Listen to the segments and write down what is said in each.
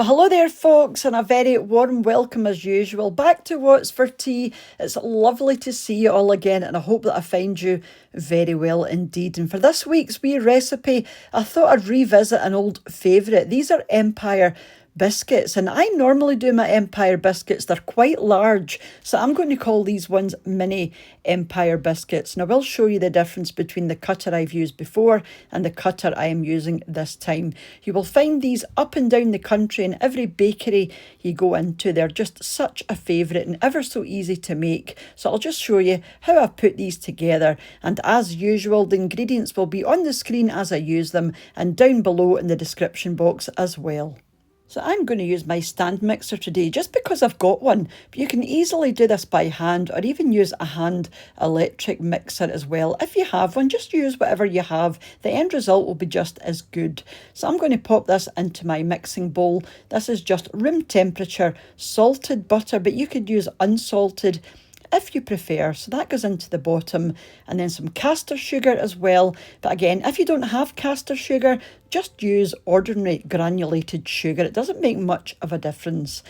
Well, hello there, folks, and a very warm welcome as usual back to What's for Tea. It's lovely to see you all again, and I hope that I find you very well indeed. And for this week's wee recipe, I thought I'd revisit an old favourite. These are Empire biscuits, and I normally do my Empire biscuits. They're quite large, so I'm going to call these ones mini Empire biscuits. And I will show you the difference between the cutter I've used before and the cutter I am using this time. You will find these up and down the country in every bakery you go into. They're just such a favourite and ever so easy to make. So I'll just show you how I've put these together, and as usual the ingredients will be on the screen as I use them and down below in the description box as well. So I'm going to use my stand mixer today just because I've got one, but you can easily do this by hand or even use a hand electric mixer as well. If you have one, just use whatever you have. The end result will be just as good. So I'm going to pop this into my mixing bowl. This is just room temperature salted butter, but you could use unsalted if you prefer. So that goes into the bottom, and then some caster sugar as well. But again, if you don't have caster sugar, just use ordinary granulated sugar. It doesn't make much of a difference.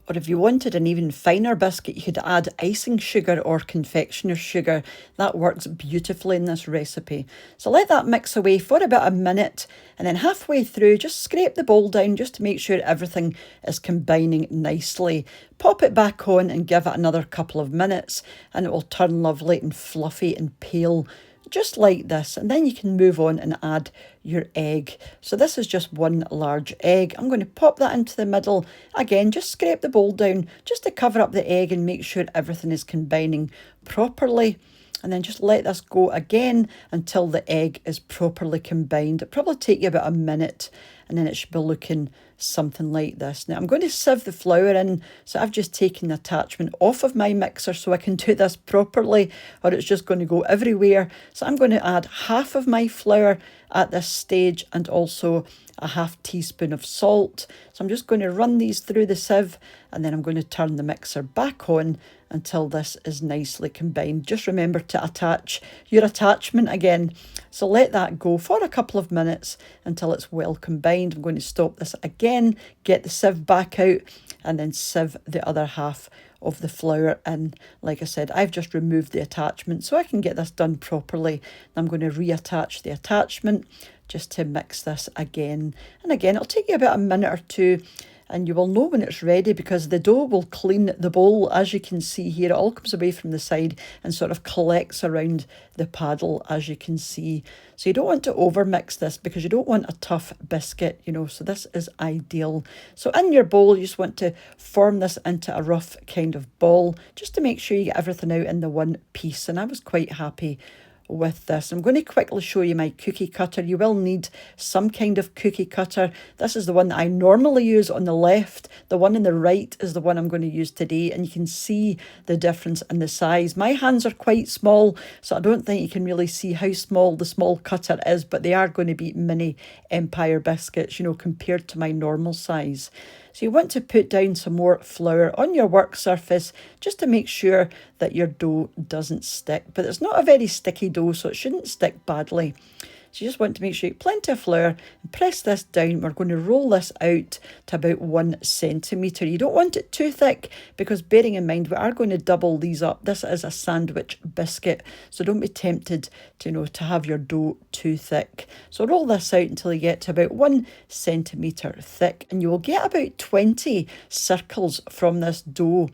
Or if you wanted an even finer biscuit, you could add icing sugar or confectioner's sugar. That works beautifully in this recipe. So let that mix away for about a minute, and then halfway through, just scrape the bowl down just to make sure everything is combining nicely. Pop it back on and give it another couple of minutes, and it will turn lovely and fluffy and pale, just like this. And then you can move on and add your egg. So this is just one large egg. I'm going to pop that into the middle. Again, just scrape the bowl down just to cover up the egg and make sure everything is combining properly. And then just let this go again until the egg is properly combined. It'll probably take you about a minute, and then it should be looking something like this. Now I'm going to sieve the flour in, so I've just taken the attachment off of my mixer so I can do this properly, or it's just going to go everywhere. So I'm going to add half of my flour at this stage and also a half teaspoon of salt. So I'm just going to run these through the sieve, and then I'm going to turn the mixer back on until this is nicely combined. Just remember to attach your attachment again. So let that go for a couple of minutes until it's well combined. I'm going to stop this again, get the sieve back out, and then sieve the other half of the flour in. Like I said, I've just removed the attachment so I can get this done properly. I'm going to reattach the attachment just to mix this again. And again, it'll take you about a minute or two, and you will know when it's ready because the dough will clean the bowl. As you can see here, it all comes away from the side and sort of collects around the paddle, as you can see. So you don't want to overmix this because you don't want a tough biscuit, so this is ideal. So in your bowl, you just want to form this into a rough kind of ball just to make sure you get everything out in the one piece. And I was quite happy with this. I'm going to quickly show you my cookie cutter. You will need some kind of cookie cutter. This is the one that I normally use on the left. The one on the right is the one I'm going to use today, and you can see the difference in the size. My hands are quite small, so I don't think you can really see how small the small cutter is, but they are going to be mini Empire biscuits, compared to my normal size. So you want to put down some more flour on your work surface just to make sure that your dough doesn't stick. But it's not a very sticky dough, so it shouldn't stick badly. So you just want to make sure you have plenty of flour and press this down. We're going to roll this out to about 1 centimetre. You don't want it too thick because, bearing in mind, we are going to double these up. This is a sandwich biscuit, so don't be tempted to have your dough too thick. So roll this out until you get to about 1 centimetre thick, and you will get about 20 circles from this dough.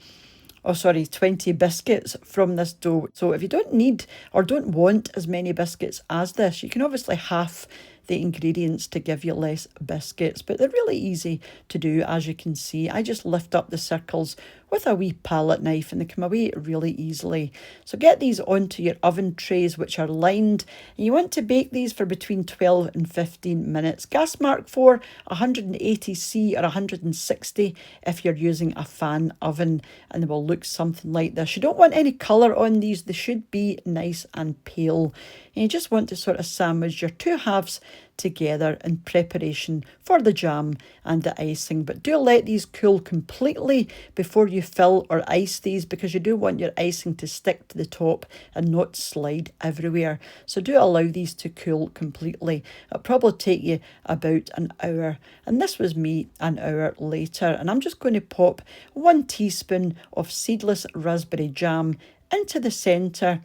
20 biscuits from this dough. So if you don't need or don't want as many biscuits as this, you can obviously half the ingredients to give you less biscuits, but they're really easy to do. As you can see, I just lift up the circles with a wee palette knife and they come away really easily. So get these onto your oven trays, which are lined, and you want to bake these for between 12 and 15 minutes. Gas mark for 180C or 160 if you're using a fan oven, and they will look something like this. You don't want any colour on these. They should be nice and pale. And you just want to sort of sandwich your two halves together in preparation for the jam and the icing. But do let these cool completely before you fill or ice these, because you do want your icing to stick to the top and not slide everywhere. So do allow these to cool completely. It'll probably take you about an hour, and this was me an hour later. And I'm just going to pop 1 teaspoon of seedless raspberry jam into the centre,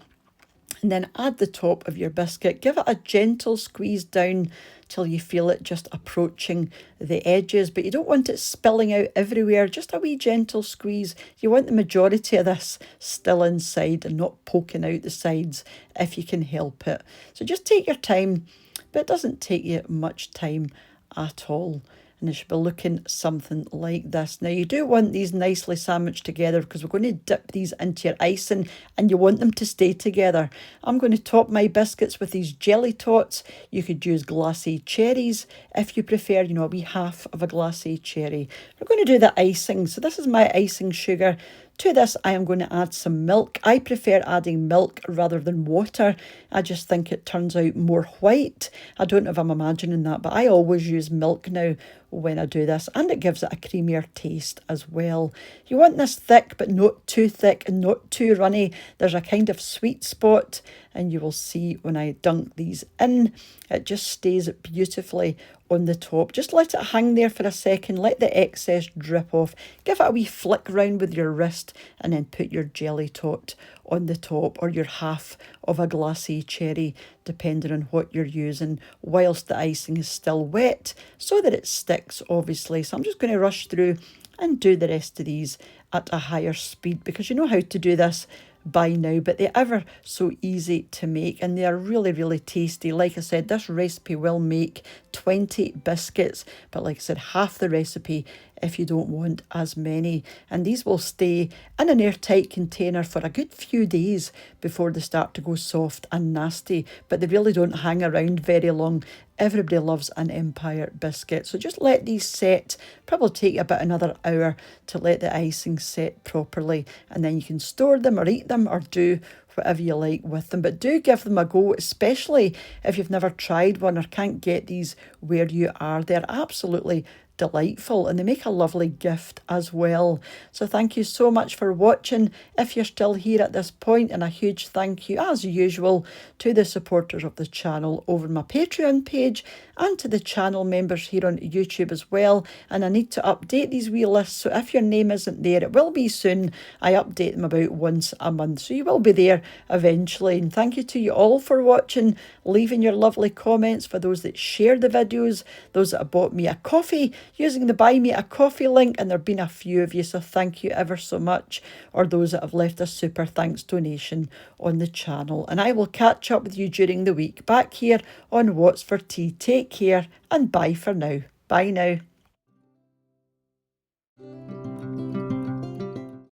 and then add the top of your biscuit. Give it a gentle squeeze down till you feel it just approaching the edges, but you don't want it spilling out everywhere. Just a wee gentle squeeze. You want the majority of this still inside and not poking out the sides if you can help it. So just take your time, but it doesn't take you much time at all. And it should be looking something like this. Now, you do want these nicely sandwiched together, because we're going to dip these into your icing and you want them to stay together. I'm going to top my biscuits with these jelly tots. You could use glassy cherries if you prefer, a wee half of a glassy cherry. We're going to do the icing. So this is my icing sugar. To this, I am going to add some milk. I prefer adding milk rather than water. I just think it turns out more white. I don't know if I'm imagining that, but I always use milk now when I do this, and it gives it a creamier taste as well. You want this thick, but not too thick and not too runny. There's a kind of sweet spot, and you will see when I dunk these in, it just stays beautifully on the top. Just let it hang there for a second, let the excess drip off, give it a wee flick round with your wrist, and then put your jelly tot on the top, or your half of a glassy cherry, depending on what you're using, whilst the icing is still wet, so that it sticks, obviously. So I'm just going to rush through and do the rest of these at a higher speed, because you know how to do this by now, but they're ever so easy to make, and they are really, really tasty. Like I said, this recipe will make 20 biscuits, but like I said, half the recipe if you don't want as many. And these will stay in an airtight container for a good few days before they start to go soft and nasty, but they really don't hang around very long. Everybody loves an Empire biscuit. So just let these set. Probably take about another hour to let the icing set properly, and then you can store them or eat them or do whatever you like with them. But do give them a go, especially if you've never tried one or can't get these where you are. They're absolutely delightful, and they make a lovely gift as well. So thank you so much for watching if you're still here at this point, and a huge thank you as usual to the supporters of the channel over my Patreon page, and to the channel members here on YouTube as well. And I need to update these wee lists, so if your name isn't there, it will be soon. I update them about once a month, so you will be there eventually. And thank you to you all for watching, leaving your lovely comments, for those that share the videos, those that have bought me a coffee using the Buy Me a Coffee link, and there have been a few of you, so thank you ever so much, or those that have left a super thanks donation on the channel. And I will catch up with you during the week back here on What's for Tea. Take care and bye for now. Bye now.